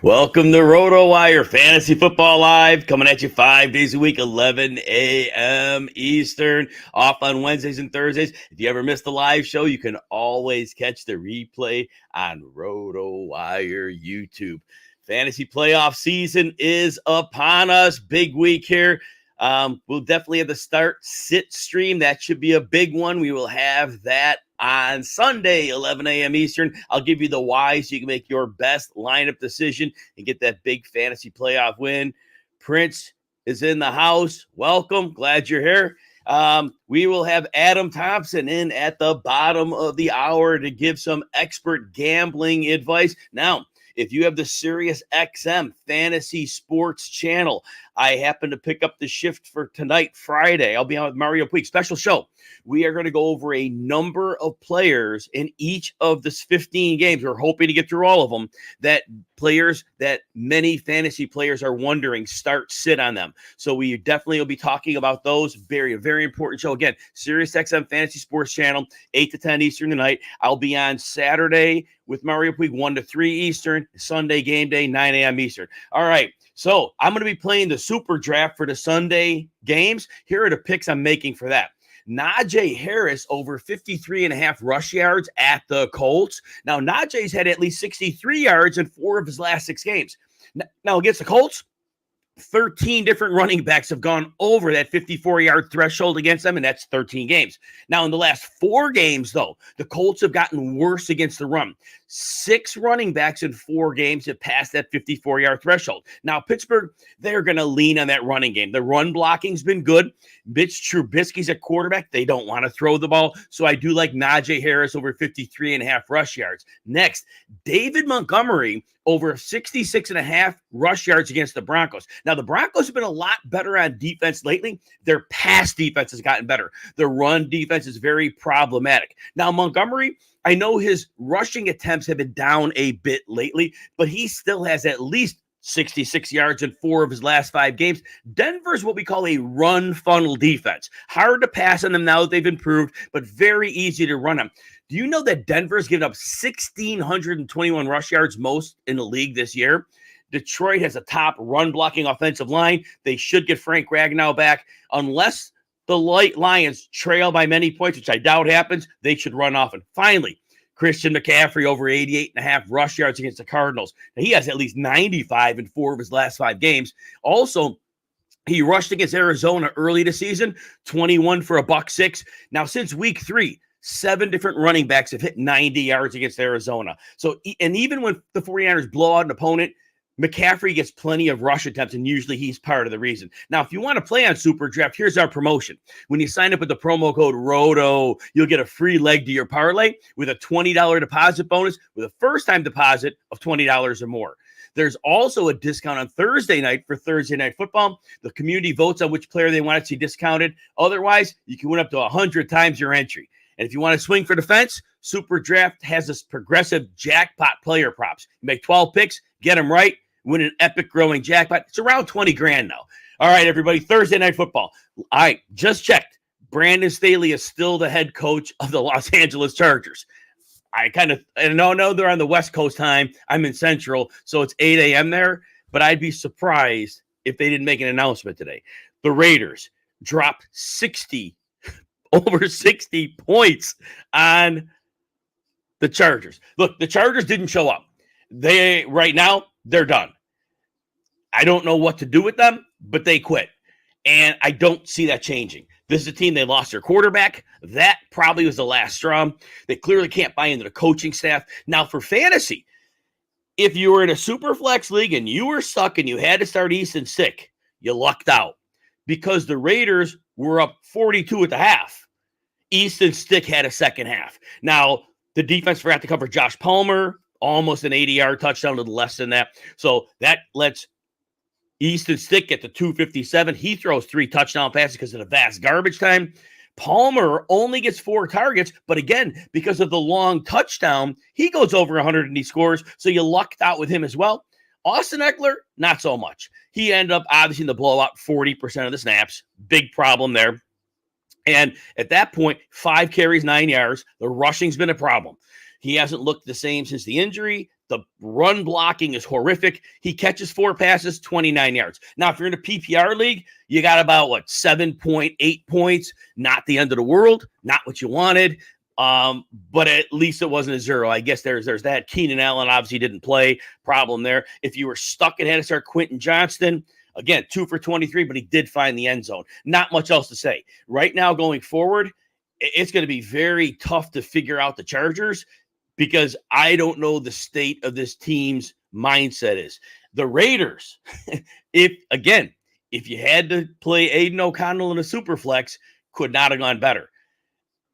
Welcome to RotoWire Fantasy Football Live, coming at you 5 days a week, 11 a.m. Eastern, off on Wednesdays and Thursdays. If you ever miss the live show, you can always catch the replay on RotoWire YouTube. Fantasy playoff season is upon us. Big week here. We'll definitely have the start-sit stream. That should be a big one. We will have that on Sunday, 11 a.m. Eastern. I'll give you the why so you can make your best lineup decision and get that big fantasy playoff win. Prince is in the house. Welcome. Glad you're here. We will have Adam Thompson in at the bottom of the hour to give some expert gambling advice. Now, if you have the Sirius XM Fantasy Sports channel, I happen to pick up the shift for tonight, Friday. I'll be on with Mario Puig. Special show. We are going to go over a number of players in each of the 15 games. We're hoping to get through all of them. That players that many fantasy players are wondering, start, sit on them. So we definitely will be talking about those. Very, very important show. Again, Sirius XM Fantasy Sports channel, 8 to 10 Eastern tonight. I'll be on Saturday with Mario Puig, 1 to 3 Eastern. Sunday game day, 9 a.m. Eastern. All right. So I'm going to be playing the SuperDraft for the Sunday games. Here are the picks I'm making for that. Najee Harris over 53.5 rush yards at the Colts. Now, Najee's had at least 63 yards in 4 of his last 6 games. Now, against the Colts, 13 different running backs have gone over that 54-yard threshold against them, and that's 13 games. Now, in the last 4 games, though, the Colts have gotten worse against the run. 6 running backs in 4 games have passed that 54-yard threshold. Now, Pittsburgh, they're going to lean on that running game. The run blocking's been good. Mitch Trubisky's at quarterback. They don't want to throw the ball, so I do like Najee Harris over 53.5 rush yards. Next, David Montgomery over 66.5 rush yards against the Broncos. Now, the Broncos have been a lot better on defense lately. Their pass defense has gotten better. The run defense is very problematic. Now, Montgomery, I know his rushing attempts have been down a bit lately, but he still has at least 66 yards in 4 of his last 5 games. Denver's what we call a run funnel defense. Hard to pass on them now that they've improved, but very easy to run them. Do you know that Denver's given up 1,621 rush yards, most in the league this year? Detroit has a top run-blocking offensive line. They should get Frank Ragnow back. Unless the Lions trail by many points, which I doubt happens, they should run off. And finally, Christian McCaffrey over 88.5 rush yards against the Cardinals. Now, he has at least 95 in 4 of his last 5 games. Also, he rushed against Arizona early this season, 21 for $106. Now, since week 3, 7 different running backs have hit 90 yards against Arizona. So, and even when the 49ers blow out an opponent, McCaffrey gets plenty of rush attempts, and usually he's part of the reason. Now, if you want to play on SuperDraft, here's our promotion. When you sign up with the promo code ROTO, you'll get a free leg to your parlay with a $20 deposit bonus with a first-time deposit of $20 or more. There's also a discount on Thursday night for Thursday Night Football. The community votes on which player they want to see discounted. Otherwise, you can win up to 100 times your entry. And if you want to swing for the fence, SuperDraft has this progressive jackpot player props. You make 12 picks, get them right, win an epic growing jackpot. It's around 20 grand now. All right, everybody, Thursday Night Football. All right, just checked. Brandon Staley is still the head coach of the Los Angeles Chargers. I know they're on the West Coast time. I'm in Central, so it's 8 a.m. there, but I'd be surprised if they didn't make an announcement today. The Raiders dropped over 60 points on the Chargers. Look, the Chargers didn't show up. Right now, they're done. I don't know what to do with them, but they quit. And I don't see that changing. This is a team, they lost their quarterback. That probably was the last straw. They clearly can't buy into the coaching staff. Now, for fantasy, if you were in a super flex league and you were stuck and you had to start Easton Stick, you lucked out because the Raiders were up 42 at the half. Easton Stick had a second half. Now, the defense forgot to cover Josh Palmer, almost an 80-yard touchdown, a little less than that. So that lets Easton Stick get to 257. He throws 3 touchdown passes because of the vast garbage time. Palmer only gets 4 targets, but again, because of the long touchdown, he goes over 100 and he scores. So you lucked out with him as well. Austin Eckler, not so much. He ended up, obviously, in the blowout, 40% of the snaps. Big problem there. And at that point, 5 carries, 9 yards. The rushing's been a problem. He hasn't looked the same since the injury. The run blocking is horrific. He catches 4 passes, 29 yards. Now, if you're in a PPR league, you got about, 7.8 points. Not the end of the world. Not what you wanted. But at least it wasn't a 0. I guess there's that. Keenan Allen obviously didn't play. Problem there. If you were stuck and had to start Quentin Johnston, again, 2 for 23, but he did find the end zone. Not much else to say. Right now, going forward, it's going to be very tough to figure out the Chargers, because I don't know the state of this team's mindset is. The Raiders, if you had to play Aiden O'Connell in a super flex, could not have gone better.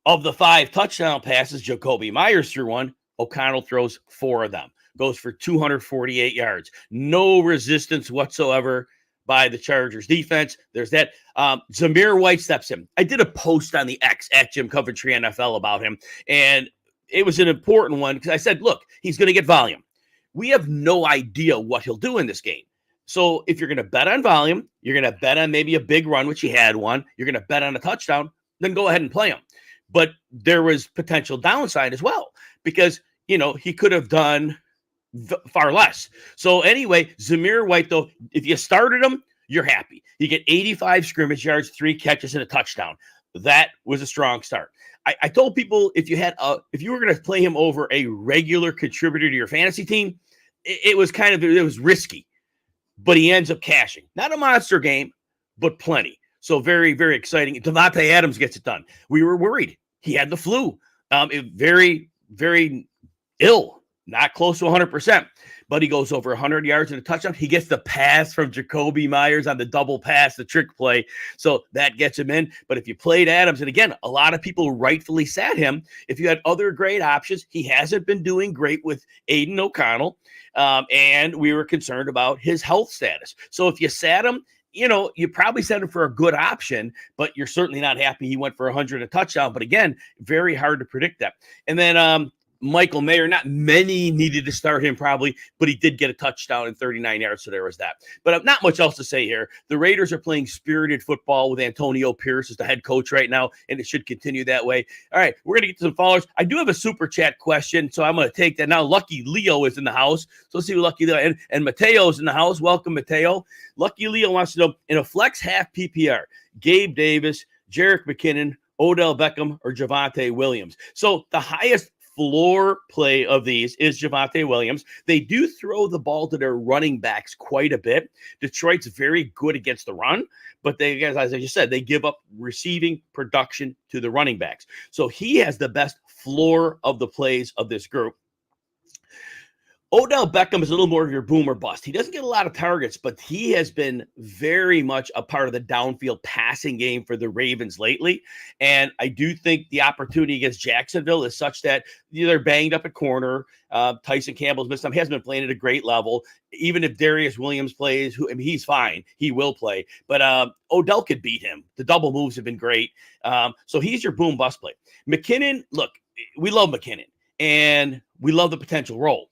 Of the 5 touchdown passes, Jacoby Myers threw one. O'Connell throws 4 of them. Goes for 248 yards. No resistance whatsoever by the Chargers defense. There's that. Zamir White steps in. I did a post on the X at Jim Coventry NFL about him, and it was an important one because I said, look, he's going to get volume. We have no idea what he'll do in this game. So if you're going to bet on volume, you're going to bet on maybe a big run, which he had one, you're going to bet on a touchdown, then go ahead and play him. But there was potential downside as well, because, he could have done far less. So anyway, Zamir White, though, if you started him, you're happy. You get 85 scrimmage yards, 3 catches, and a touchdown. That was a strong start. I told people if you were going to play him over a regular contributor to your fantasy team, it was risky, but he ends up cashing. Not a monster game, but plenty. So very, very exciting. Devontae Adams gets it done. We were worried. He had the flu. Very, very ill, not close to 100%, but he goes over 100 yards and a touchdown. He gets the pass from Jacoby Myers on the double pass, the trick play. So that gets him in. But if you played Adams, and again, a lot of people rightfully sat him. If you had other great options, he hasn't been doing great with Aiden O'Connell. And we were concerned about his health status. So if you sat him, you probably sent him for a good option, but you're certainly not happy he went for 100 a touchdown. But again, very hard to predict that. And then Michael Mayer, not many needed to start him probably, but he did get a touchdown and 39 yards, so there was that. But not much else to say here. The Raiders are playing spirited football with Antonio Pierce as the head coach right now, and it should continue that way. All right, we're going to get to some followers. I do have a super chat question, so I'm going to take that now. Lucky Leo is in the house, so let's see who Lucky Leo, and Mateo's in the house. Welcome, Mateo. Lucky Leo wants to know, in a flex half PPR, Gabe Davis, Jerick McKinnon, Odell Beckham, or Javonte Williams. So the highest floor play of these is Javonte Williams. They do throw the ball to their running backs quite a bit. Detroit's very good against the run, but they, as I just said, they give up receiving production to the running backs. So he has the best floor of the plays of this group. Odell Beckham is a little more of your boom or bust. He doesn't get a lot of targets, but he has been very much a part of the downfield passing game for the Ravens lately. And I do think the opportunity against Jacksonville is such that they're banged up at corner. Tyson Campbell's missed time. He hasn't been playing at a great level. Even if Darius Williams plays, he's fine. He will play. But Odell could beat him. The double moves have been great. So he's your boom bust play. McKinnon, look, we love McKinnon, and we love the potential role.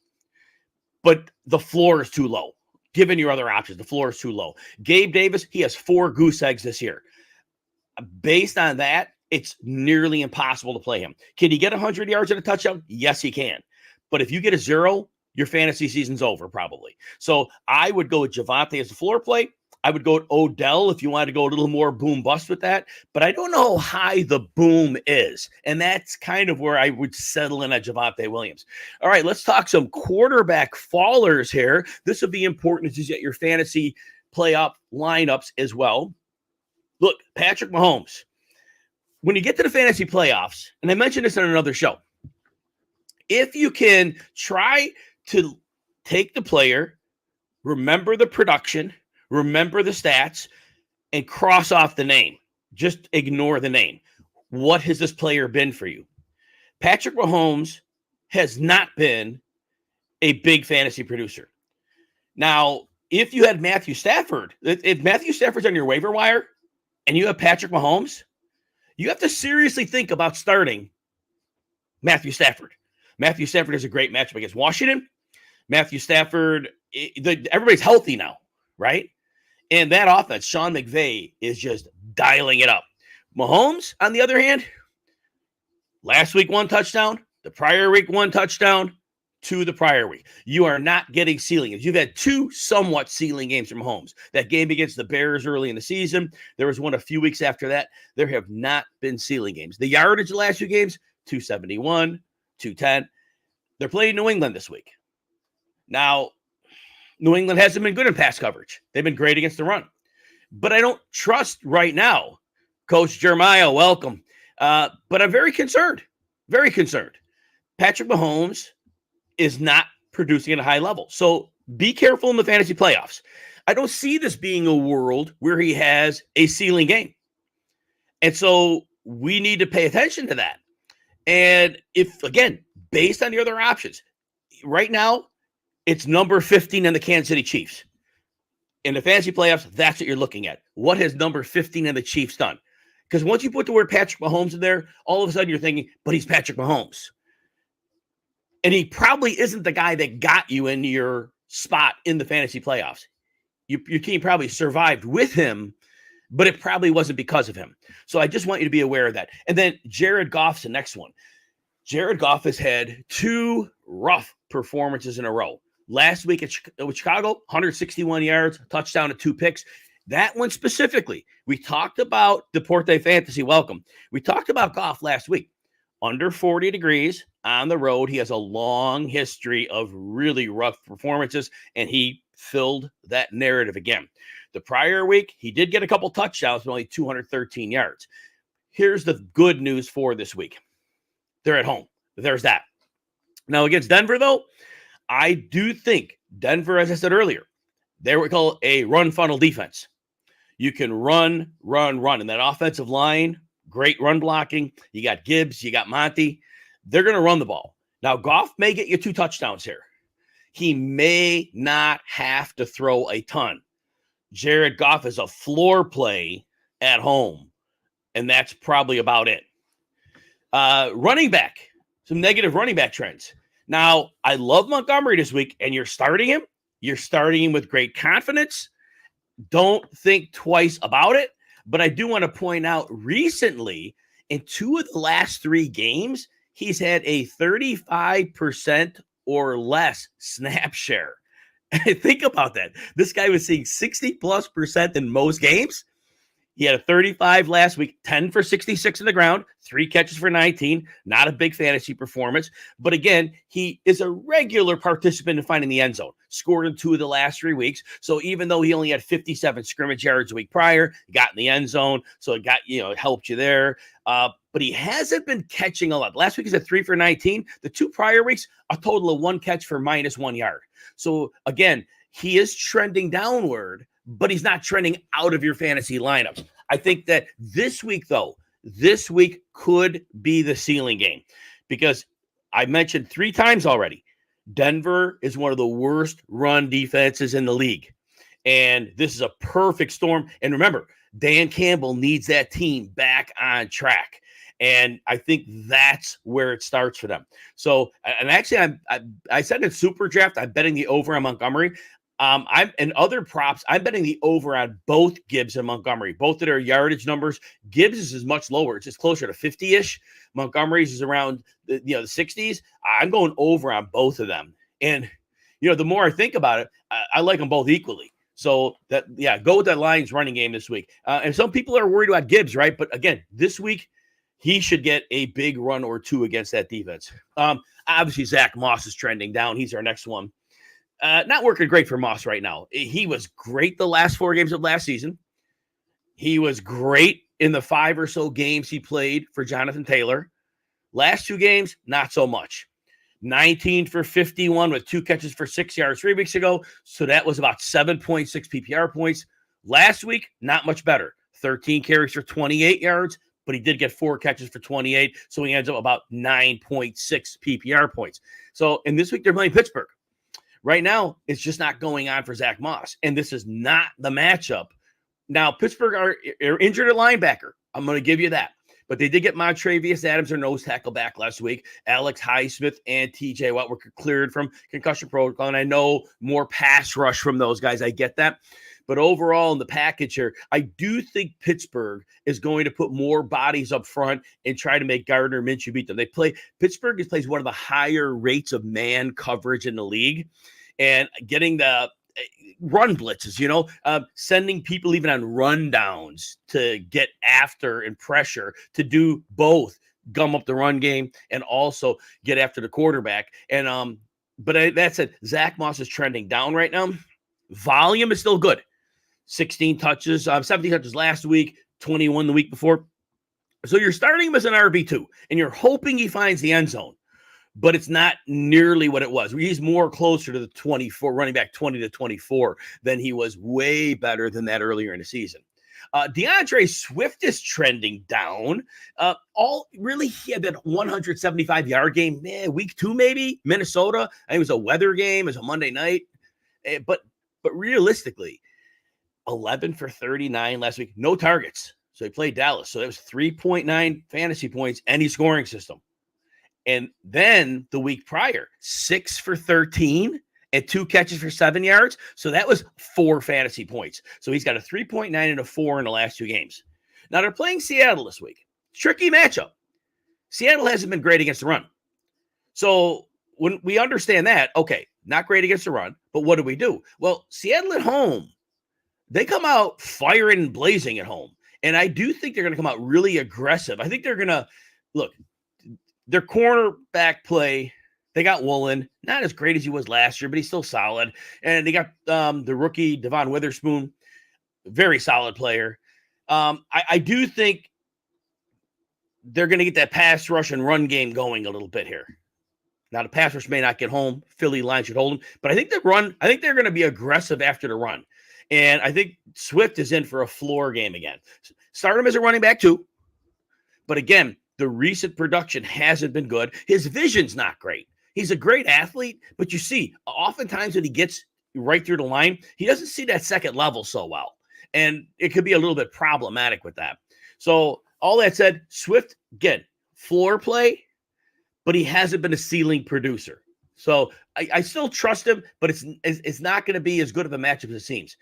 But the floor is too low. Given your other options, the floor is too low. Gabe Davis, he has 4 goose eggs this year. Based on that, it's nearly impossible to play him. Can he get 100 yards and a touchdown? Yes, he can. But if you get a 0, your fantasy season's over probably. So I would go with Javonte as a floor play. I would go with Odell if you wanted to go a little more boom bust with that. But I don't know how high the boom is. And that's kind of where I would settle in at Javonte Williams. All right, let's talk some quarterback fallers here. This would be important as you get your fantasy playoff lineups as well. Look, Patrick Mahomes. When you get to the fantasy playoffs, and I mentioned this on another show, if you can try to take the player, remember the production, remember the stats, and cross off the name. Just ignore the name. What has this player been for you? Patrick Mahomes has not been a big fantasy producer. Now, if you had Matthew Stafford, if Matthew Stafford's on your waiver wire and you have Patrick Mahomes, you have to seriously think about starting Matthew Stafford. Matthew Stafford has a great matchup against Washington. Matthew Stafford, everybody's healthy now, right? And that offense, Sean McVay, is just dialing it up. Mahomes, on the other hand, last week 1 touchdown, the prior week 1 touchdown, to the prior week. You are not getting ceiling games. You've had two somewhat ceiling games from Mahomes. That game against the Bears early in the season. There was one a few weeks after that. There have not been ceiling games. The yardage the last few games, 271, 210. They're playing New England this week. Now, New England hasn't been good in pass coverage. They've been great against the run. But I don't trust right now. Coach Jeremiah, welcome. But I'm very concerned. Very concerned. Patrick Mahomes is not producing at a high level. So be careful in the fantasy playoffs. I don't see this being a world where he has a ceiling game. And so we need to pay attention to that. And if, again, based on the other options, right now, it's number 15 in the Kansas City Chiefs. In the fantasy playoffs, that's what you're looking at. What has number 15 in the Chiefs done? Because once you put the word Patrick Mahomes in there, all of a sudden you're thinking, but he's Patrick Mahomes. And he probably isn't the guy that got you in your spot in the fantasy playoffs. Your team probably survived with him, but it probably wasn't because of him. So I just want you to be aware of that. And then Jared Goff's the next one. Jared Goff has had two rough performances in a row. Last week at Chicago, 161 yards, touchdown and 2 picks. That one specifically, we talked about Deporte Fantasy. Welcome. We talked about Goff last week. Under 40 degrees on the road. He has a long history of really rough performances, and he filled that narrative again. The prior week, he did get a couple touchdowns, but only 213 yards. Here's the good news for this week. They're at home. There's that. Now, against Denver, though, I do think Denver, as I said earlier, they were called a run funnel defense. You can run, and that offensive line, great run blocking. You got Gibbs, you got Monty. They're going to run the ball. Now, Goff may get you 2 touchdowns here. He may not have to throw a ton. Jared Goff is a floor play at home, and that's probably about it. Running back, some negative running back trends. Now, I love Montgomery this week, and you're starting him. You're starting him with great confidence. Don't think twice about it. But I do want to point out recently, in 2 of the last 3 games, he's had a 35% or less snap share. Think about that. This guy was seeing 60+% in most games. He had a 35 last week, 10 for 66 on the ground, 3 catches for 19. Not a big fantasy performance. But again, he is a regular participant in finding the end zone. Scored in 2 of the last 3 weeks. So even though he only had 57 scrimmage yards a week prior, he got in the end zone. So it got, it helped you there. But he hasn't been catching a lot. Last week he's at 3 for 19. The 2 prior weeks, a total of 1 catch for -1 yard. So again, he is trending downward, but he's not trending out of your fantasy lineups. I think that this week could be the ceiling game because I mentioned 3 times already. Denver is one of the worst run defenses in the league. And this is a perfect storm. And remember, Dan Campbell needs that team back on track. And I think that's where it starts for them. So, and actually, I said in SuperDraft, I'm betting the over on Montgomery. I'm in other props. I'm betting the over on both Gibbs and Montgomery. Both of their yardage numbers. Gibbs is much lower. It's just closer to 50-ish. Montgomery's is around the 60s. I'm going over on both of them. And the more I think about it, I like them both equally. So go with that Lions running game this week. And some people are worried about Gibbs, right? But again, this week he should get a big run or 2 against that defense. Obviously, Zach Moss is trending down. He's our next one. Not working great for Moss right now. He was great the last 4 games of last season. He was great in the 5 or so games he played for Jonathan Taylor. Last 2 games, not so much. 19 for 51 with 2 catches for 6 yards 3 weeks ago. So that was about 7.6 PPR points. Last week, not much better. 13 carries for 28 yards, but he did get 4 catches for 28. So he ends up about 9.6 PPR points. So, and this week they're playing Pittsburgh. Right now, it's just not going on for Zach Moss. And this is not the matchup. Now, Pittsburgh are injured at linebacker. I'm going to give you that. But they did get Montrevious Adams, their nose tackle, back last week. Alex Highsmith and TJ Watt were cleared from concussion protocol. And I know more pass rush from those guys. I get that. But overall in the package here, I do think Pittsburgh is going to put more bodies up front and try to make Gardner Minshew beat them. Pittsburgh plays one of the higher rates of man coverage in the league, and getting the run blitzes, sending people even on rundowns to get after and pressure to do both, gum up the run game and also get after the quarterback. And but that said, Zach Moss is trending down right now. Volume is still good. 17 touches last week, 21 the week before. So you're starting him as an RB2, and you're hoping he finds the end zone, but it's not nearly what it was. He's more closer to the 24, running back 20 to 24 than he was, way better than that earlier in the season. DeAndre Swift is trending down. He had that 175-yard game, week 2 maybe, Minnesota. I think it was a weather game. It was a Monday night. But realistically, 11 for 39 last week, no targets. So he played Dallas. So that was 3.9 fantasy points, any scoring system. And then the week prior, 6 for 13 and 2 catches for 7 yards. So that was 4 fantasy points. So he's got a 3.9 and a 4 in the last 2 games. Now they're playing Seattle this week. Tricky matchup. Seattle hasn't been great against the run. So when we understand that, okay, not great against the run, but what do? Well, Seattle at home, they come out firing and blazing at home. And I do think they're going to come out really aggressive. I think they're going to, look, their cornerback play, they got Woolen, not as great as he was last year, but he's still solid. And they got the rookie Devon Witherspoon, very solid player. I do think they're going to get that pass rush and run game going a little bit here. Now, the pass rush may not get home. Philly line should hold them. But I think they're going to be aggressive after the run. And I think Swift is in for a floor game again. Start him as a running back too. But again, the recent production hasn't been good. His vision's not great. He's a great athlete, but you see, oftentimes when he gets right through the line, he doesn't see that second level so well. And it could be a little bit problematic with that. So all that said, Swift, again, floor play, but he hasn't been a ceiling producer. So I still trust him, but it's not going to be as good of a matchup as it seems.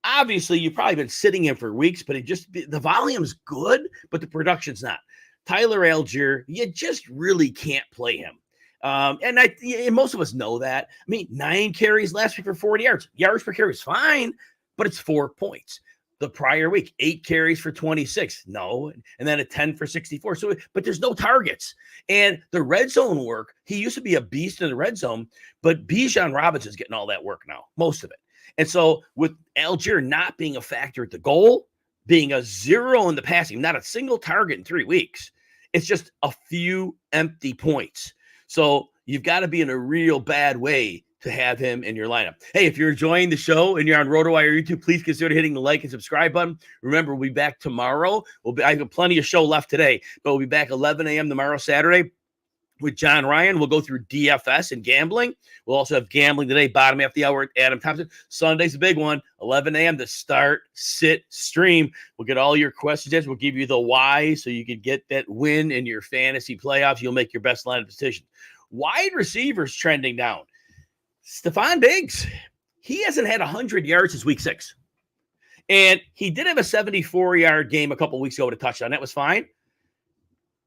Obviously, you've probably been sitting him for weeks, but the volume's good, but the production's not. Tyler Algier, you just really can't play him. And most of us know that. I mean, 9 carries last week for 40 yards. Yards per carry is fine, but it's 4 points. The prior week, 8 carries for 26. No. And then a 10 for 64. So, but there's no targets. And the red zone work, he used to be a beast in the red zone, but Bijan Robinson's getting all that work now, most of it. And so with Algier not being a factor at the goal, being a 0 in the passing, not a single target in 3 weeks, it's just a few empty points. So you've got to be in a real bad way to have him in your lineup. Hey, if you're enjoying the show and you're on RotoWire YouTube, please consider hitting the like and subscribe button. Remember, we'll be back tomorrow. I have plenty of show left today, but we'll be back 11 a.m. tomorrow, Saturday, with John Ryan. We'll go through DFS and gambling. We'll also have gambling today, bottom half the hour, Adam Thompson. Sunday's a big one, 11 a.m. to start, sit, stream. We'll get all your questions. We'll give you the why so you can get that win in your fantasy playoffs. You'll make your best line of decision. Wide receivers trending down. Stephon Diggs, he hasn't had 100 yards since week 6. And he did have a 74-yard game a couple weeks ago with a touchdown. That was fine.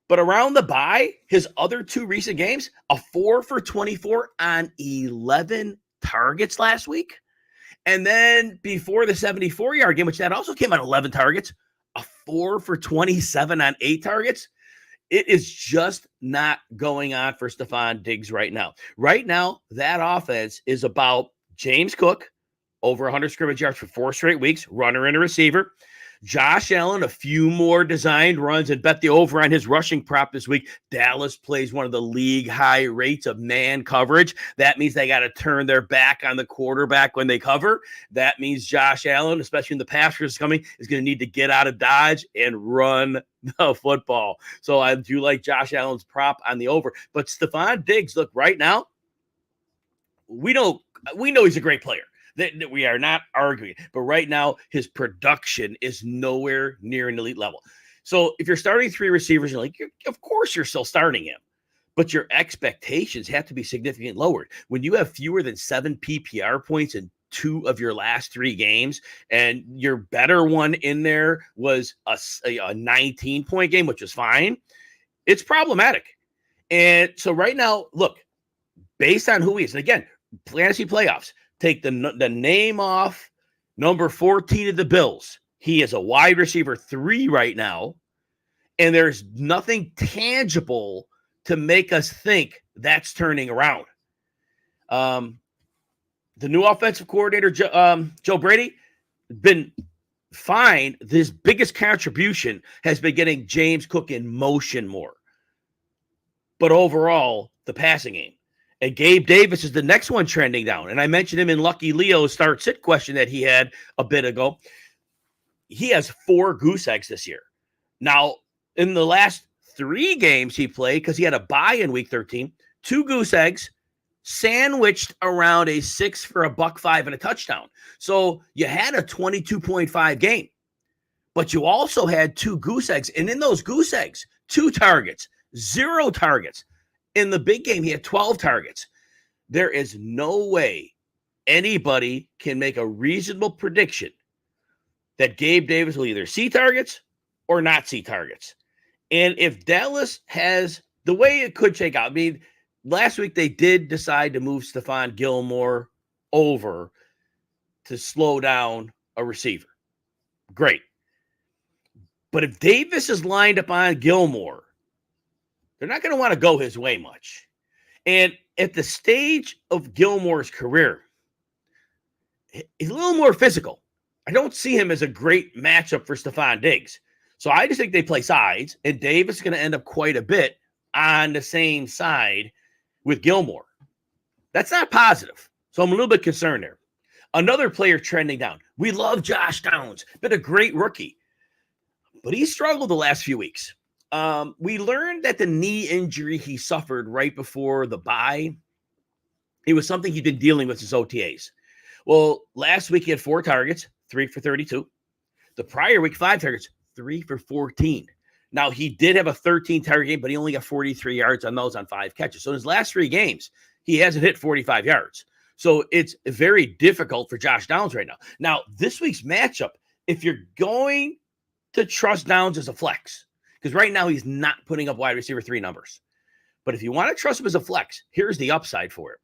But around the bye, his other 2 recent games, a 4 for 24 on 11 targets last week. And then before the 74-yard game, which that also came on 11 targets, a 4 for 27 on 8 targets. It is just not going on for Stephon Diggs right now. Right now, that offense is about James Cook, over 100 scrimmage yards for 4 straight weeks, runner and a receiver. Josh Allen, a few more designed runs, and bet the over on his rushing prop this week. Dallas plays one of the league high rates of man coverage. That means they got to turn their back on the quarterback when they cover. That means Josh Allen, especially when the pass rush is coming, is going to need to get out of dodge and run the football. So I do like Josh Allen's prop on the over. But Stephon Diggs, look, right now, we know he's a great player. That we are not arguing. But right now, his production is nowhere near an elite level. So if you're starting 3 receivers, of course you're still starting him. But your expectations have to be significantly lowered. When you have fewer than 7 PPR points in 2 of your last 3 games, and your better one in there was a 19-point game, which is fine. It's problematic. And so right now, look, based on who he is, and again, fantasy playoffs, take the name off number 14 of the Bills. He is a wide receiver 3 right now, and there's nothing tangible to make us think that's turning around. The new offensive coordinator, Joe Brady, been fine. His biggest contribution has been getting James Cook in motion more. But overall, the passing game. And Gabe Davis is the next one trending down. And I mentioned him in Lucky Leo's start-sit question that he had a bit ago. He has 4 goose eggs this year. Now, in the last 3 games he played, because he had a bye in week 13, 2 goose eggs, sandwiched around a 6 for $105 and a touchdown. So you had a 22.5 game, but you also had 2 goose eggs. And in those goose eggs, 2 targets, 0 targets. In the big game, he had 12 targets. There is no way anybody can make a reasonable prediction that Gabe Davis will either see targets or not see targets. And if Dallas has the way it could shake out, I mean, last week they did decide to move Stephon Gilmore over to slow down a receiver. Great. But if Davis is lined up on Gilmore, they're not going to want to go his way much. And at the stage of Gilmore's career, he's a little more physical. I don't see him as a great matchup for Stephon Diggs. So I just think they play sides, and Davis is going to end up quite a bit on the same side with Gilmore. That's not positive. So I'm a little bit concerned there. Another player trending down. We love Josh Downs. Been a great rookie. But he struggled the last few weeks. We learned that the knee injury he suffered right before the bye, it was something he'd been dealing with his OTAs. Well, last week he had 4 targets, 3 for 32. The prior week, 5 targets, 3 for 14. Now, he did have a 13-target game, but he only got 43 yards on those on 5 catches. So in his last 3 games, he hasn't hit 45 yards. So it's very difficult for Josh Downs right now. Now, this week's matchup, if you're going to trust Downs as a flex, because right now he's not putting up wide receiver 3 numbers. But if you want to trust him as a flex, here's the upside for it.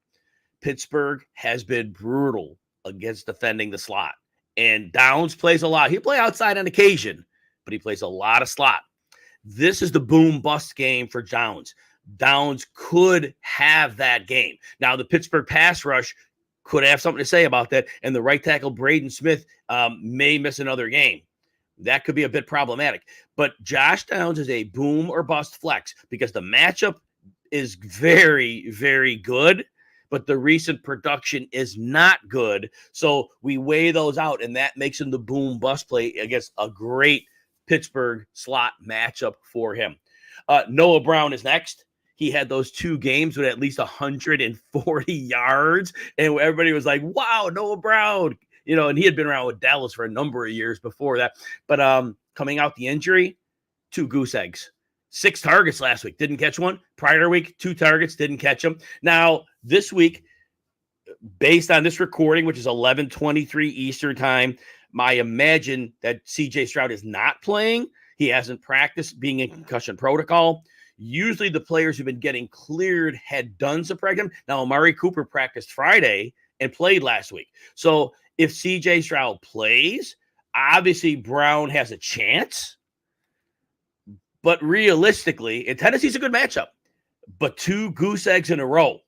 Pittsburgh has been brutal against defending the slot. And Downs plays a lot. He'll play outside on occasion, but he plays a lot of slot. This is the boom-bust game for Downs. Downs could have that game. Now, the Pittsburgh pass rush could have something to say about that, and the right tackle, Braden Smith, may miss another game. That could be a bit problematic. But Josh Downs is a boom or bust flex because the matchup is very, very good, but the recent production is not good. So we weigh those out, and that makes him the boom bust play against a great Pittsburgh slot matchup for him. Noah Brown is next. He had those 2 games with at least 140 yards, and everybody was like, wow, Noah Brown. You know, and he had been around with Dallas for a number of years before that. But coming out the injury, 2 goose eggs. 6 targets last week, didn't catch one. Prior week, 2 targets, didn't catch them. Now, this week, based on this recording, which is 11:23 Eastern time, I imagine that C.J. Stroud is not playing. He hasn't practiced, being in concussion protocol. Usually the players who've been getting cleared had done some practice. Now, Amari Cooper practiced Friday and played last week. So if C.J. Stroud plays, obviously Brown has a chance. But realistically, and Tennessee's a good matchup, but 2 goose eggs in a row,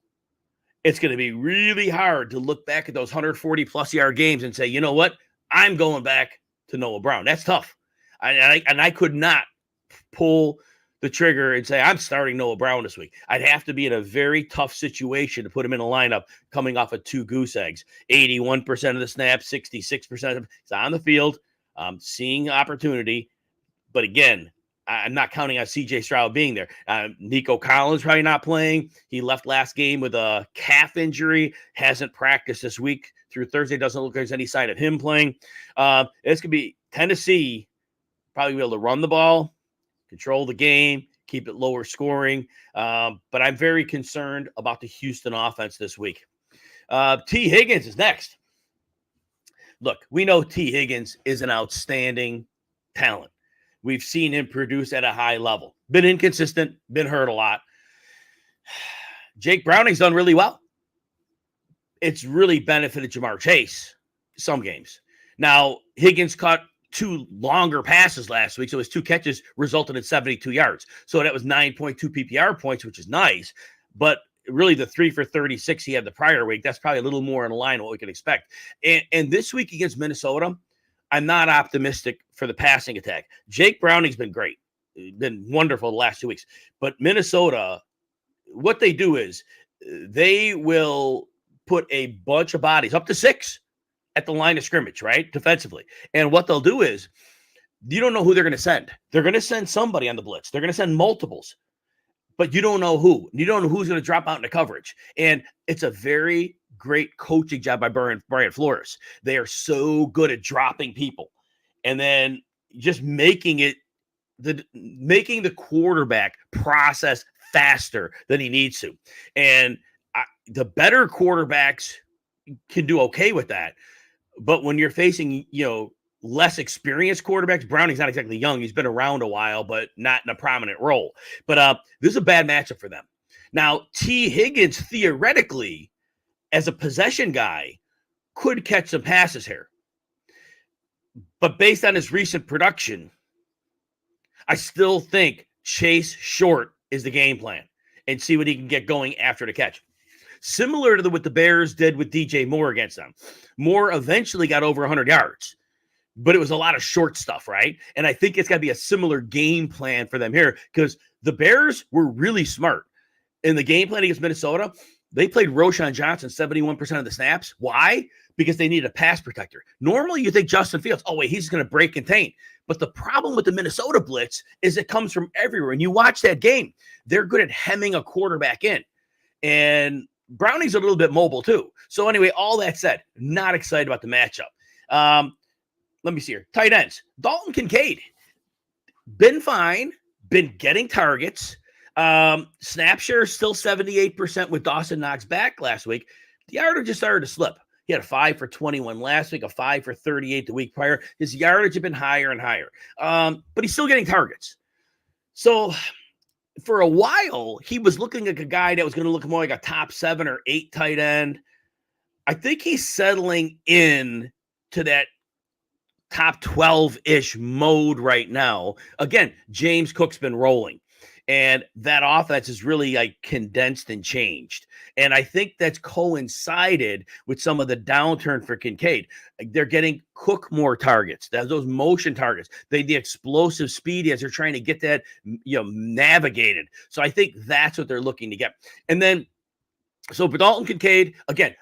it's going to be really hard to look back at those 140-plus yard games and say, you know what? I'm going back to Noah Brown. That's tough. I could not pull the trigger and say, I'm starting Noah Brown this week. I'd have to be in a very tough situation to put him in a lineup coming off of 2 goose eggs. 81% of the snaps, 66% of them. He's on the field, seeing opportunity. But again, I'm not counting on C.J. Stroud being there. Nico Collins probably not playing. He left last game with a calf injury, hasn't practiced this week through Thursday. Doesn't look like there's any sign of him playing. It's going to be Tennessee probably be able to run the ball, control the game, keep it lower scoring. But I'm very concerned about the Houston offense this week. T. Higgins is next. look, we know T. Higgins is an outstanding talent. We've seen him produce at a high level. Been inconsistent, been hurt a lot. Jake Browning's done really well. It's really benefited Jamar Chase some games. Now, Higgins caught 2 longer passes last week, so his 2 catches resulted in 72 yards. So that was 9.2 PPR points, which is nice. But really the 3 for 36 he had the prior week, that's probably a little more in line with what we can expect. And this week against Minnesota, I'm not optimistic for the passing attack. Jake Browning's been great. Been wonderful the last 2 weeks. But Minnesota, what they do is they will put a bunch of bodies, up to 6, at the line of scrimmage, right, defensively. And what they'll do is you don't know who they're going to send. They're going to send somebody on the blitz. They're going to send multiples, but you don't know who. You don't know who's going to drop out into coverage. And it's a very great coaching job by Brian Flores. They are so good at dropping people and then just making the quarterback process faster than he needs to. And the better quarterbacks can do okay with that. But when you're facing, less experienced quarterbacks, Browning's not exactly young. He's been around a while, but not in a prominent role. But this is a bad matchup for them. Now, T. Higgins, theoretically, as a possession guy, could catch some passes here. But based on his recent production, I still think Chase short is the game plan and see what he can get going after the catch. Similar to what the Bears did with DJ Moore against them. Moore eventually got over 100 yards, but it was a lot of short stuff, right? And I think it's got to be a similar game plan for them here because the Bears were really smart. In the game plan against Minnesota, they played Roschon Johnson 71% of the snaps. Why? Because they needed a pass protector. Normally, you think Justin Fields, oh, wait, he's going to break contain. But the problem with the Minnesota blitz is it comes from everywhere. And you watch that game, they're good at hemming a quarterback in. And Browning's a little bit mobile too. So anyway, all that said, not excited about the matchup. Let me see here. Tight ends. Dalton Kincaid. Been fine. Been getting targets. Snap share still 78% with Dawson Knox back last week. The yardage just started to slip. He had a 5 for 21 last week, a 5 for 38 the week prior. His yardage had been higher and higher. But he's still getting targets. So for a while, he was looking like a guy that was going to look more like a top 7 or 8 tight end. I think he's settling in to that top 12-ish mode right now. Again, James Cook's been rolling. And that offense is really like condensed and changed. And I think that's coincided with some of the downturn for Kincaid. They're getting Cook more targets. Those motion targets. The explosive speed as they're trying to get that, navigated. So I think that's what they're looking to get. And then, so for Dalton Kincaid, again,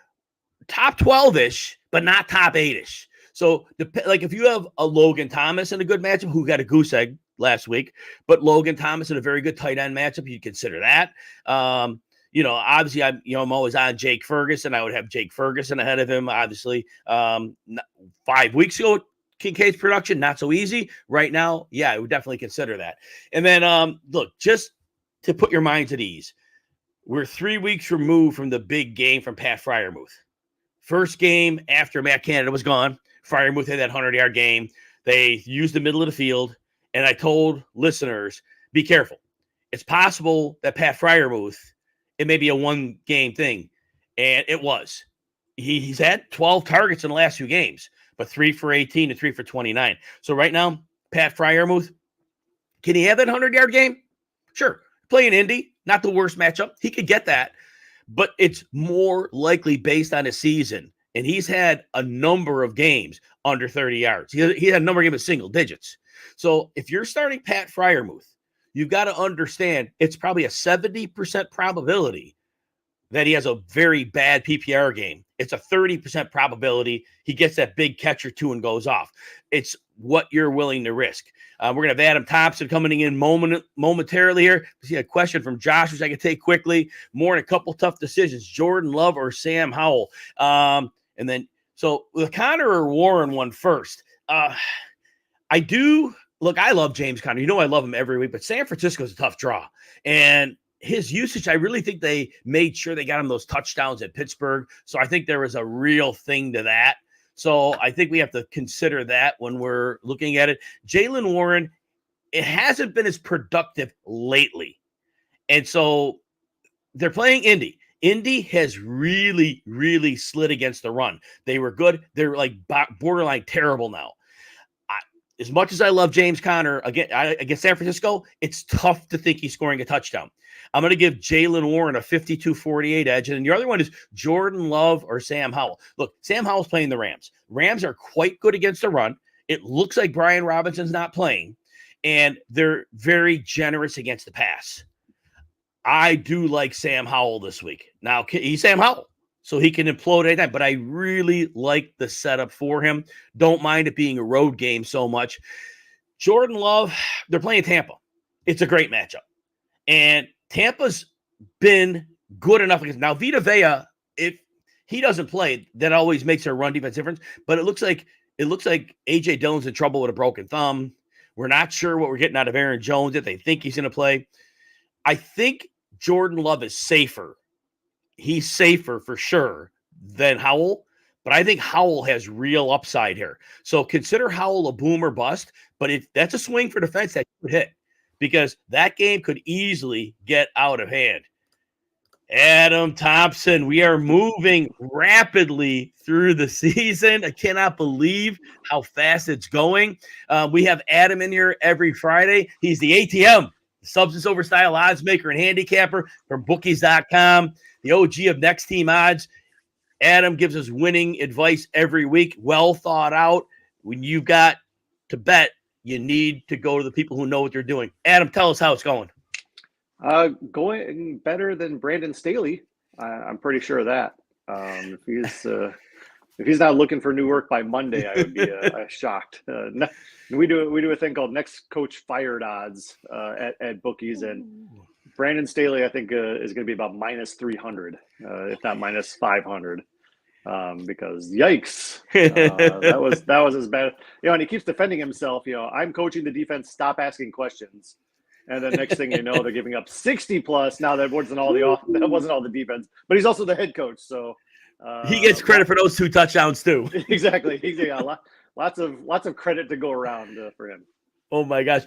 top 12-ish, but not top 8-ish. So if you have a Logan Thomas in a good matchup who got a goose egg last week, but Logan Thomas in a very good tight end matchup, you'd consider that. Obviously I'm always on Jake Ferguson. I would have Jake Ferguson ahead of him. Obviously, 5 weeks ago, Kincaid's production, not so easy right now. Yeah, I would definitely consider that. And then, look, just to put your minds at ease, we're 3 weeks removed from the big game from Pat Freiermuth. First game after Matt Canada was gone, Freiermuth had that 100-yard game. They used the middle of the field. And I told listeners, be careful. It's possible that Pat Freiermuth, it may be a one-game thing. And it was. He's had 12 targets in the last 2 games, but 3 for 18 and 3 for 29. So right now, Pat Freiermuth, can he have that 100-yard game? Sure. Playing Indy, not the worst matchup. He could get that. But it's more likely based on his season. And he's had a number of games under 30 yards. He had a number of games with single digits. So if you're starting Pat Freiermuth, you've got to understand it's probably a 70% probability that he has a very bad PPR game. It's a 30% probability he gets that big catch or 2 and goes off. It's what you're willing to risk. We're going to have Adam Thompson coming in momentarily here. We see a question from Josh, which I can take quickly. More in a couple tough decisions. Jordan Love or Sam Howell. And then, so the Connor or Warren one first. I do look, I love James Conner. I love him every week, but San Francisco's a tough draw. And his usage, I really think they made sure they got him those touchdowns at Pittsburgh. So I think there was a real thing to that. So I think we have to consider that when we're looking at it. Jaylen Warren, it hasn't been as productive lately. And so they're playing Indy. Indy has really, really slid against the run. They were good. They're like borderline terrible now. As much as I love James Conner against San Francisco, it's tough to think he's scoring a touchdown. I'm going to give Jaylen Warren a 52-48 edge. And the other one is Jordan Love or Sam Howell. Look, Sam Howell's playing the Rams. Rams are quite good against the run. It looks like Brian Robinson's not playing, and they're very generous against the pass. I do like Sam Howell this week. Now, he's Sam Howell, so he can implode anytime, but I really like the setup for him. Don't mind it being a road game so much. Jordan Love, they're playing Tampa. It's a great matchup. And Tampa's been good enough. Now, Vita Vea, if he doesn't play, that always makes their run defense difference. But it looks like A.J. Dillon's in trouble with a broken thumb. We're not sure what we're getting out of Aaron Jones if they think he's going to play. I think Jordan Love is safer. He's safer for sure than Howell, but I think Howell has real upside here. So consider Howell a boom or bust, but if that's a swing for defense that could hit, because that game could easily get out of hand. Adam Thompson, we are moving rapidly through the season. I cannot believe how fast it's going. We have Adam in here every Friday. He's the ATM, substance over style odds maker and handicapper from bookies.com, the OG of Next Team Odds. Adam gives us winning advice every week, well thought out. When you've got to bet, you need to go to the people who know what they're doing. Adam, tell us how it's going. Going better than Brandon Staley. I'm pretty sure of that. If he's not looking for new work by Monday, I would be shocked. We do a thing called Next Coach Fired Odds at bookies, and Brandon Staley I think is going to be about minus 300, if not minus 500, because yikes, that was as bad. And he keeps defending himself. I'm coaching the defense. Stop asking questions. And then next thing you know, they're giving up 60 plus. Now that wasn't all the defense, but he's also the head coach, so he gets credit for those 2 touchdowns too. Exactly, he's got lots of credit to go around for him. Oh my gosh.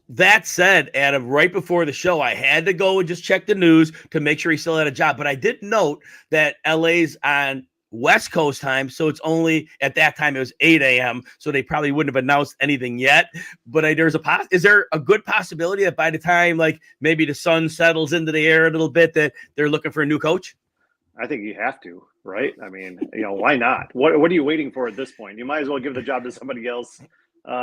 That said, Adam, right before the show, I had to go and just check the news to make sure he still had a job. But I did note that LA's on West Coast time, so it's only at that time it was 8 a.m. So they probably wouldn't have announced anything yet. But is there a good possibility that by the time maybe the sun settles into the air a little bit that they're looking for a new coach? I think you have to, right? I mean, why not? What are you waiting for at this point? You might as well give the job to somebody else.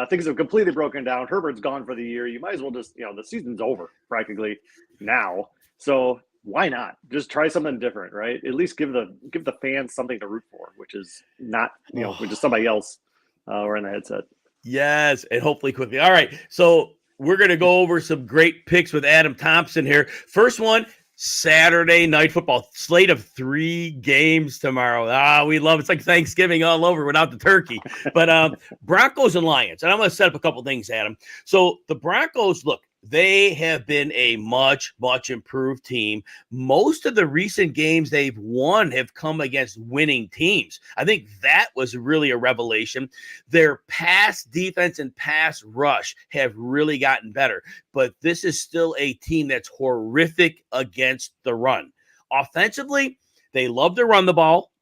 Things have completely broken down. Herbert's gone for the year. You might as well just, the season's over practically now. So why not just try something different, right? At least give the fans something to root for, which is not, which is somebody else wearing the headset. Yes, and hopefully quickly. All right, so we're going to go over some great picks with Adam Thompson here. First one, Saturday night football, slate of 3 games tomorrow. We love it. It's like Thanksgiving all over without the turkey. But Broncos and Lions, and I'm going to set up a couple things, Adam. So the Broncos, look, they have been a much, much improved team. Most of the recent games they've won have come against winning teams. I think that was really a revelation. Their pass defense and pass rush have really gotten better, but this is still a team that's horrific against the run. Offensively, they love to run the ball,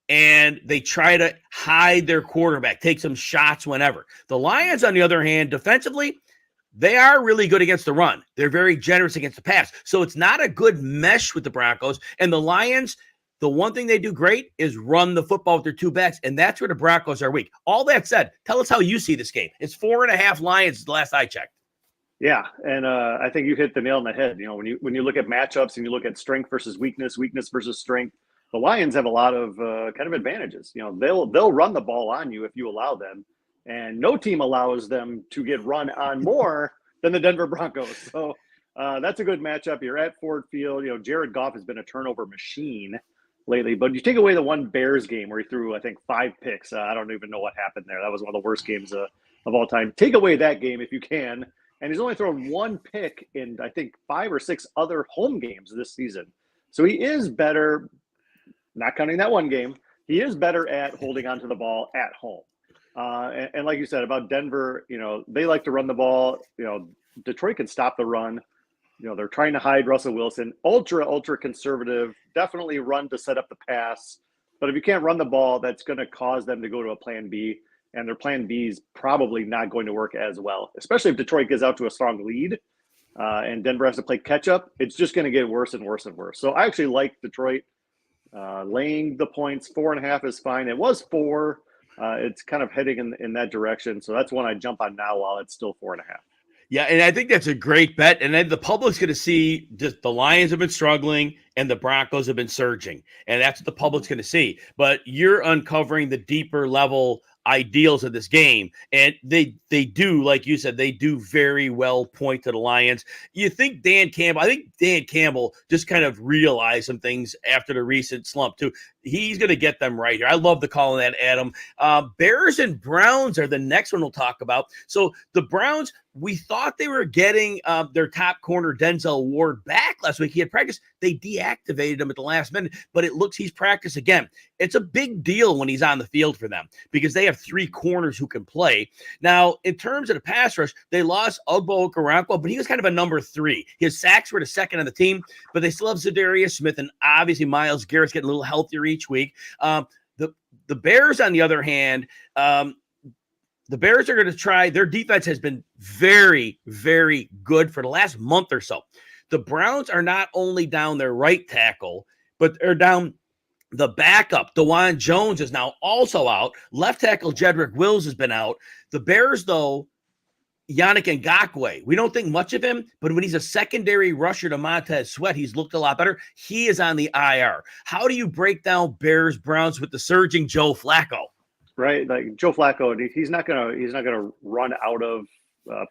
and they try to hide their quarterback, take some shots whenever. The Lions, on the other hand, defensively, they are really good against the run. They're very generous against the pass. So it's not a good mesh with the Broncos. And the Lions, the one thing they do great is run the football with their 2 backs, and that's where the Broncos are weak. All that said, tell us how you see this game. It's 4.5 Lions the last I checked. Yeah, and I think you hit the nail on the head. When you look at matchups and you look at strength versus weakness, weakness versus strength, the Lions have a lot of kind of advantages. They'll run the ball on you if you allow them. And no team allows them to get run on more than the Denver Broncos. So that's a good matchup. You're at Ford Field. Jared Goff has been a turnover machine lately. But you take away the one Bears game where he threw, I think, 5 picks. I don't even know what happened there. That was one of the worst games of all time. Take away that game if you can. And he's only thrown 1 pick in, I think, 5 or 6 other home games this season. So he is better, not counting that one game, he is better at holding onto the ball at home. And like you said about Denver, they like to run the ball. Detroit can stop the run. They're trying to hide Russell Wilson. Ultra conservative. Definitely run to set up the pass. But if you can't run the ball, that's going to cause them to go to a plan B. And their plan B is probably not going to work as well, especially if Detroit gets out to a strong lead and Denver has to play catch up. It's just going to get worse and worse and worse. So I actually like Detroit laying the points. 4.5 is fine. It was 4. It's kind of heading in that direction. So that's one I jump on now while it's still 4.5. Yeah, and I think that's a great bet. And then the public's going to see just the Lions have been struggling and the Broncos have been surging. And that's what the public's going to see. But you're uncovering the deeper level ideals of this game. And they do, like you said, they do very well point to the Lions. I think Dan Campbell just kind of realized some things after the recent slump too. He's going to get them right here. I love the call on that, Adam. Bears and Browns are the next one we'll talk about. So the Browns, we thought they were getting their top corner Denzel Ward back last week. He had practiced. They deactivated him at the last minute, but it looks he's practiced again. It's a big deal when he's on the field for them because they have 3 corners who can play. Now, in terms of the pass rush, they lost Ogbo Okoronkwo, but he was kind of a number 3. His sacks were the second on the team, but they still have Zadarius Smith and obviously Myles Garrett's getting a little healthier each week. The Bears, on the other hand, the Bears are going to try. Their defense has been very, very good for the last month or so. The Browns are not only down their right tackle, but they're down the backup. DeJuan Jones is now also out. Left tackle Jedrick Wills has been out. The Bears, though, Yannick Ngakoue, we don't think much of him, but when he's a secondary rusher to Montez Sweat, he's looked a lot better. He is on the IR. How do you break down Bears Browns with the surging Joe Flacco? Right, like Joe Flacco, he's not gonna run out of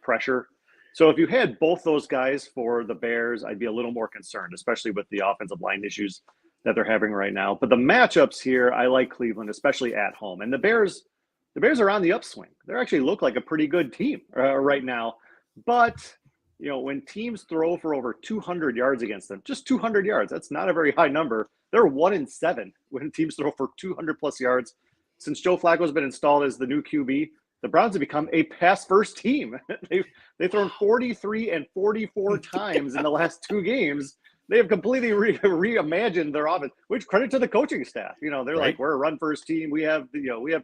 pressure. So if you had both those guys for the Bears, I'd be a little more concerned, especially with the offensive line issues that they're having right now. But the matchups here, I like Cleveland, especially at home. And the Bears are on the upswing. They actually look like a pretty good team right now. But when teams throw for over 200 yards against them, just 200 yards, that's not a very high number. They're 1-7 when teams throw for 200 plus yards. Since Joe Flacco has been installed as the new QB, the Browns have become a pass-first team. They've thrown 43 and 44 times in the last 2 games. They have completely reimagined their offense, which credit to the coaching staff. They're right. Like, we're a run-first team. We have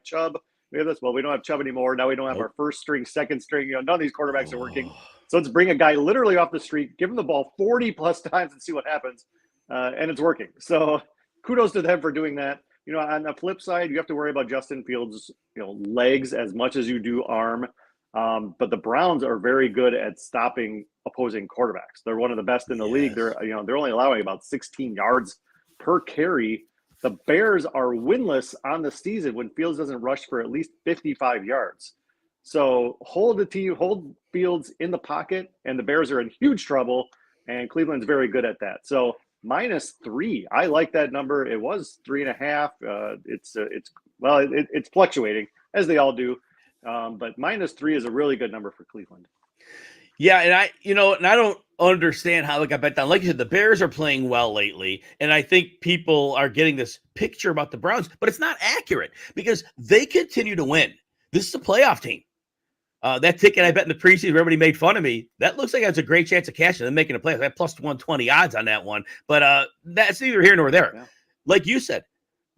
Chubb. We have this. Well, we don't have Chubb anymore. Now we don't have our first string, second string. None of these quarterbacks are working. So let's bring a guy literally off the street, give him the ball 40-plus times and see what happens. And it's working. So kudos to them for doing that. On the flip side, you have to worry about Justin Fields' legs as much as you do arm. But the Browns are very good at stopping opposing quarterbacks. They're one of the best in the league. They're only allowing about 16 yards per carry. The Bears are winless on the season when Fields doesn't rush for at least 55 yards. So hold Fields in the pocket, and the Bears are in huge trouble. And Cleveland's very good at that. So -3. I like that number. It was 3.5. It's fluctuating as they all do. But -3 is a really good number for Cleveland. Yeah, and I don't understand how it got bet down. Like you said, the Bears are playing well lately, and I think people are getting this picture about the Browns, but it's not accurate because they continue to win. This is a playoff team. That ticket I bet in the preseason where everybody made fun of me, that looks like it has a great chance of cashing and making a play. I have plus 120 odds on that one. But that's neither here nor there. Yeah. Like you said,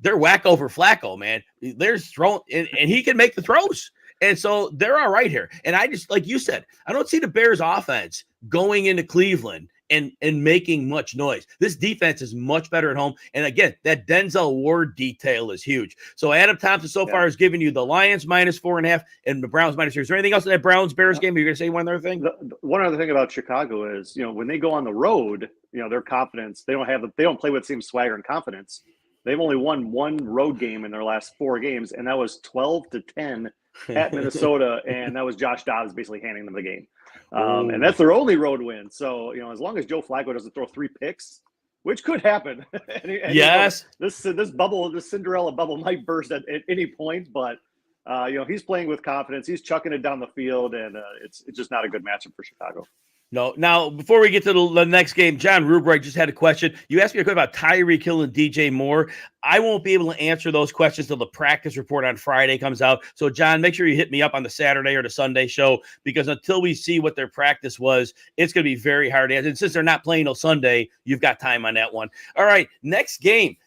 they're whack over Flacco, man. There's throwing, and he can make the throws. And so they're all right here. And I just, like you said, I don't see the Bears offense going into Cleveland and making much noise. This defense is much better at home. And again, that Denzel Ward detail is huge. So Adam Thompson so far has given you the Lions -4.5 and the Browns -3. Is there anything else in that Browns-Bears game? Are you going to say one other thing? One other thing about Chicago is, when they go on the road, their confidence, they don't play with the same swagger and confidence. They've only won 1 road game in their last 4 games, and that was 12-10 at Minnesota, and that was Josh Dobbs basically handing them the game. And that's their only road win. So, as long as Joe Flacco doesn't throw 3 picks, which could happen. and yes. This Cinderella bubble might burst at any point, but he's playing with confidence. He's chucking it down the field, and it's just not a good matchup for Chicago. No. Now, before we get to the next game, John Rubright just had a question. You asked me a question about Tyreek Hill and DJ Moore. I won't be able to answer those questions till the practice report on Friday comes out. So, John, make sure you hit me up on the Saturday or the Sunday show, because until we see what their practice was, it's going to be very hard to answer. And since they're not playing till Sunday, you've got time on that one. All right, next game.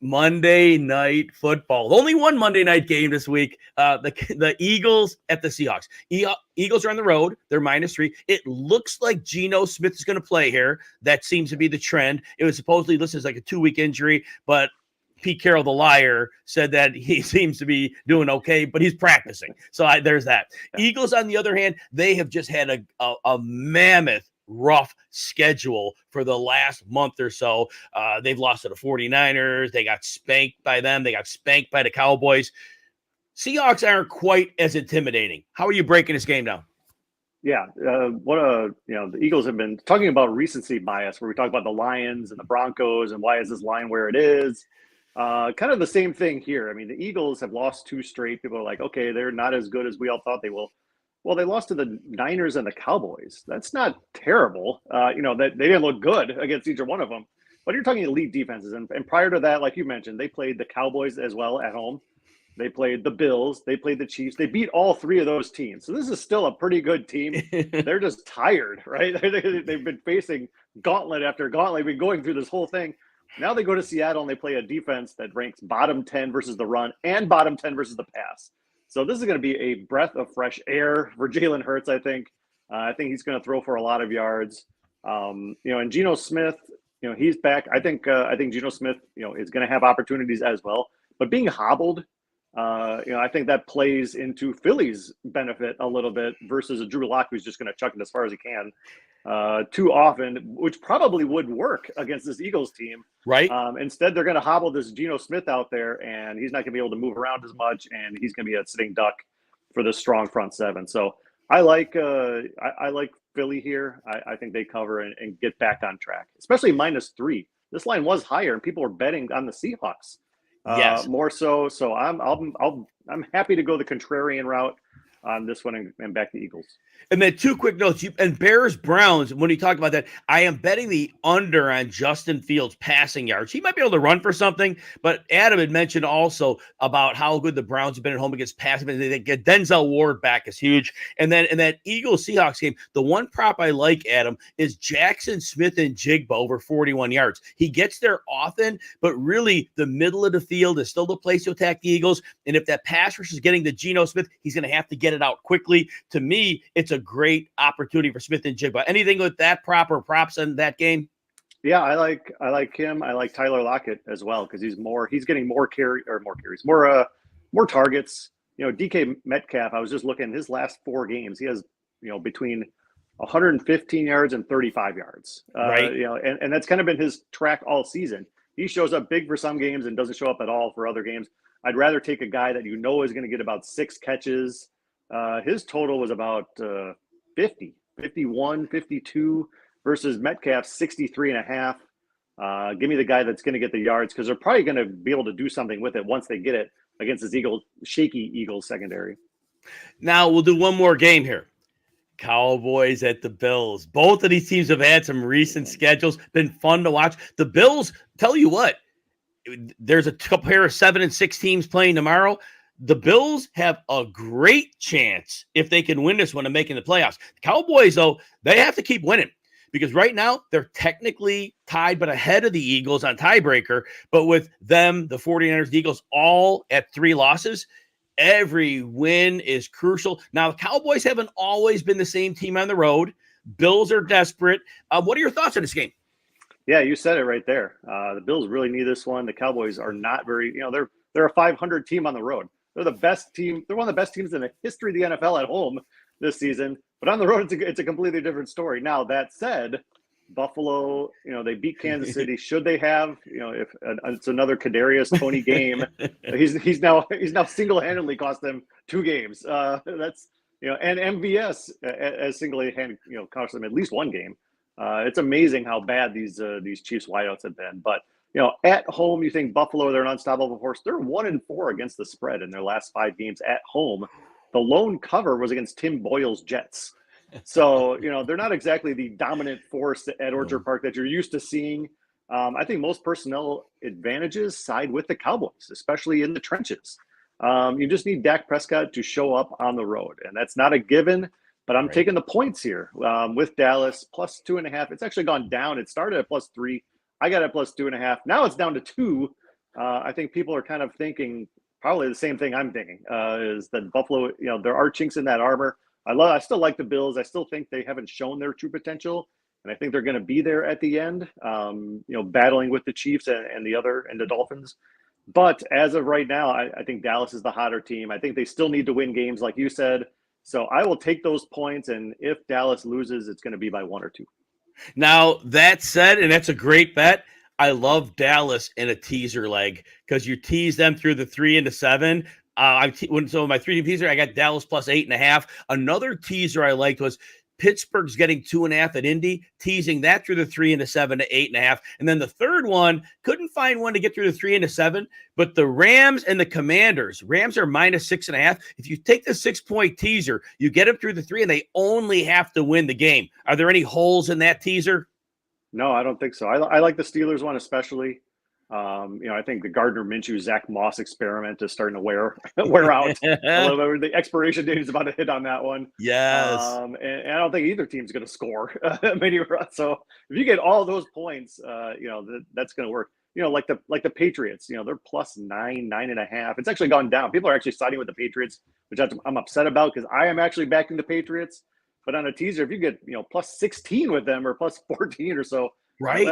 Monday Night Football. Only one Monday night game this week. The Eagles at the Seahawks. Eagles are on the road. They're -3. It looks like Geno Smith is going to play here. That seems to be the trend. It was supposedly listed as like a 2-week injury, but Pete Carroll, the liar, said that he seems to be doing okay, but he's practicing. So there's that. Eagles, on the other hand, they have just had a mammoth rough schedule for the last month or so. They've lost to the 49ers. They got spanked by them. They got spanked by the Cowboys. Seahawks aren't quite as intimidating. How are you breaking this game down? Yeah, the Eagles have been talking about recency bias, where we talk about the Lions and the Broncos and why is this line where it is. Kind of the same thing here. I mean, the Eagles have lost 2 straight. People are like, okay, they're not as good as we all thought they will. Well, they lost to the Niners and the Cowboys. That's not terrible. That they didn't look good against either one of them. But you're talking elite defenses. And prior to that, like you mentioned, they played the Cowboys as well at home. They played the Bills. They played the Chiefs. They beat all 3 of those teams. So this is still a pretty good team. They're just tired, right? They've been facing gauntlet after gauntlet. They've been going through this whole thing. Now they go to Seattle and they play a defense that ranks bottom 10 versus the run and bottom 10 versus the pass. So this is going to be a breath of fresh air for Jalen Hurts, I think. I think he's going to throw for a lot of yards. And Geno Smith, he's back. I think Geno Smith, is going to have opportunities as well. But being hobbled, I think that plays into Philly's benefit a little bit versus a Drew Lock who's just going to chuck it as far as he can too often, which probably would work against this Eagles team. Right. Instead, they're going to hobble this Geno Smith out there, and he's not going to be able to move around as much, and he's going to be a sitting duck for the strong front seven. So I like Philly here. I think they cover and get back on track, especially -3. This line was higher, and people were betting on the Seahawks. Yes. More so. So I'm happy to go the contrarian route on this one and back the Eagles. And then 2 quick notes. And Bears-Browns, when you talk about that, I am betting the under on Justin Fields' passing yards. He might be able to run for something, but Adam had mentioned also about how good the Browns have been at home against passing. They get Denzel Ward back is huge. And then in that Eagles-Seahawks game, the one prop I like, Adam, is Jackson Smith and Jigba over 41 yards. He gets there often, but really the middle of the field is still the place to attack the Eagles. And if that pass rush is getting to Geno Smith, he's going to have to get it out quickly. To me, it's a great opportunity for Smith and Jigba. Anything with that prop or props in that game? Yeah, I like him. I like Tyler Lockett as well because he's getting more carries, more targets. DK Metcalf, I was just looking his last 4 games. He has between 115 yards and 35 yards. Right. And that's kind of been his track all season. He shows up big for some games and doesn't show up at all for other games. I'd rather take a guy that is going to get about 6 catches. His total was about 50, 51, 52 versus Metcalf's 63.5. Give me the guy that's going to get the yards because they're probably going to be able to do something with it once they get it against this shaky Eagles secondary. Now we'll do one more game here. Cowboys at the Bills. Both of these teams have had some recent schedules. Been fun to watch. The Bills, tell you what, there's a pair of 7 and 6 teams playing tomorrow. The Bills have a great chance if they can win this one and making the playoffs. The Cowboys, though, they have to keep winning because right now they're technically tied but ahead of the Eagles on tiebreaker. But with them, the 49ers, the Eagles, all at 3 losses, every win is crucial. Now, the Cowboys haven't always been the same team on the road. Bills are desperate. What are your thoughts on this game? Yeah, you said it right there. The Bills really need this one. The Cowboys are not very, they're a 500 team on the road. They're the best team. They're one of the best teams in the history of the NFL at home this season. But on the road, it's a completely different story. Now, that said, Buffalo, they beat Kansas City. Should they have, if it's another Kadarius Toney game, he's now single-handedly cost them 2 games. That's, and MVS as single-handedly, cost them at least 1 game. It's amazing how bad these Chiefs wideouts have been. But at home, you think Buffalo, they're an unstoppable force. They're 1-4 against the spread in their last 5 games at home. The lone cover was against Tim Boyle's Jets. So, they're not exactly the dominant force at Orchard Park that you're used to seeing. I think most personnel advantages side with the Cowboys, especially in the trenches. You just need Dak Prescott to show up on the road, and that's not a given. But I'm taking the points here with Dallas plus 2.5. It's actually gone down. It started at plus 3. I got it plus 2.5. Now it's down to 2. I think people are kind of thinking probably the same thing I'm thinking is that Buffalo, there are chinks in that armor. I still like the Bills. I still think they haven't shown their true potential. And I think they're going to be there at the end, battling with the Chiefs and the Dolphins. But as of right now, I think Dallas is the hotter team. I think they still need to win games, like you said. So I will take those points. And if Dallas loses, it's going to be by 1 or 2. Now, that said, and that's a great bet, I love Dallas in a teaser leg because you tease them through the 3 and the 7. So my 3 teaser, I got Dallas plus 8.5. Another teaser I liked was Pittsburgh's getting 2.5 at Indy, teasing that through the 3 and the 7 to 8.5. And then the third one, couldn't find one to get through the 3 and the 7, but the Rams and the Commanders. Rams are minus 6.5. If you take the 6-point teaser, you get them through the 3, and they only have to win the game. Are there any holes in that teaser? No, I don't think so. I like the Steelers one especially. I think the Gardner Minshew Zach Moss experiment is starting to wear out a little bit. The expiration date is about to hit on that one. Yes. And I don't think either team's going to score many runs. So if you get all those points, that's going to work. Like the Patriots. They're plus 9.5. It's actually gone down. People are actually siding with the Patriots, which I'm upset about because I am actually backing the Patriots. But on a teaser, if you get plus 16 with them or plus 14 or so. Right.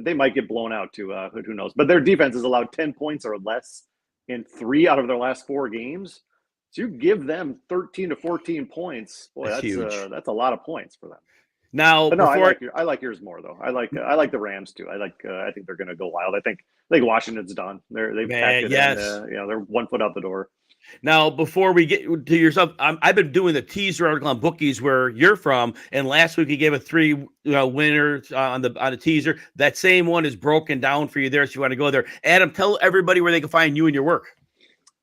They might get blown out too. Who knows? But their defense has allowed 10 points or less in 3 out of their last 4 games. So you give them 13 to 14 points. Boy, that's huge. That's a lot of points for them. Now, but no, I like yours more though. I like the Rams too. I think they're going to go wild. I think Washington's done. They've packed it in. They're 1 foot out the door. Now, before we get to yourself, I've been doing the teaser article on Bookies where you're from, and last week you gave a 3 winners on the teaser. That same one is broken down for you there, so you want to go there. Adam, tell everybody where they can find you and your work.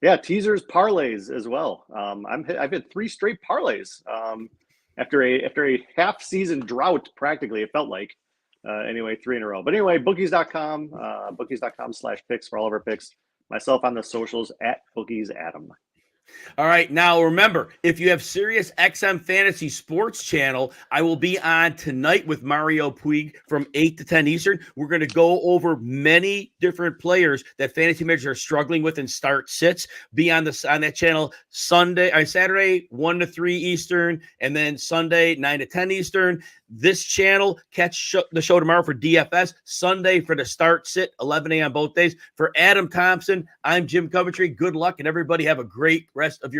Yeah, teasers, parlays as well. I've hit 3 straight parlays after a half season drought. Practically, it felt like. Anyway, 3 in a row. But anyway, bookies.com, bookies.com/picks for all of our picks. Myself on the socials at Bookies Adam. All right. Now, remember, if you have Sirius XM Fantasy Sports Channel, I will be on tonight with Mario Puig from 8 to 10 Eastern. We're going to go over many different players that fantasy managers are struggling with and start sits. Be on that channel Saturday, 1 to 3 Eastern, and then Sunday, 9 to 10 Eastern. This channel, catch the show tomorrow for DFS, Sunday for the start sit, 11 a.m. both days. For Adam Thompson, I'm Jim Coventry. Good luck, and everybody have a great rest of your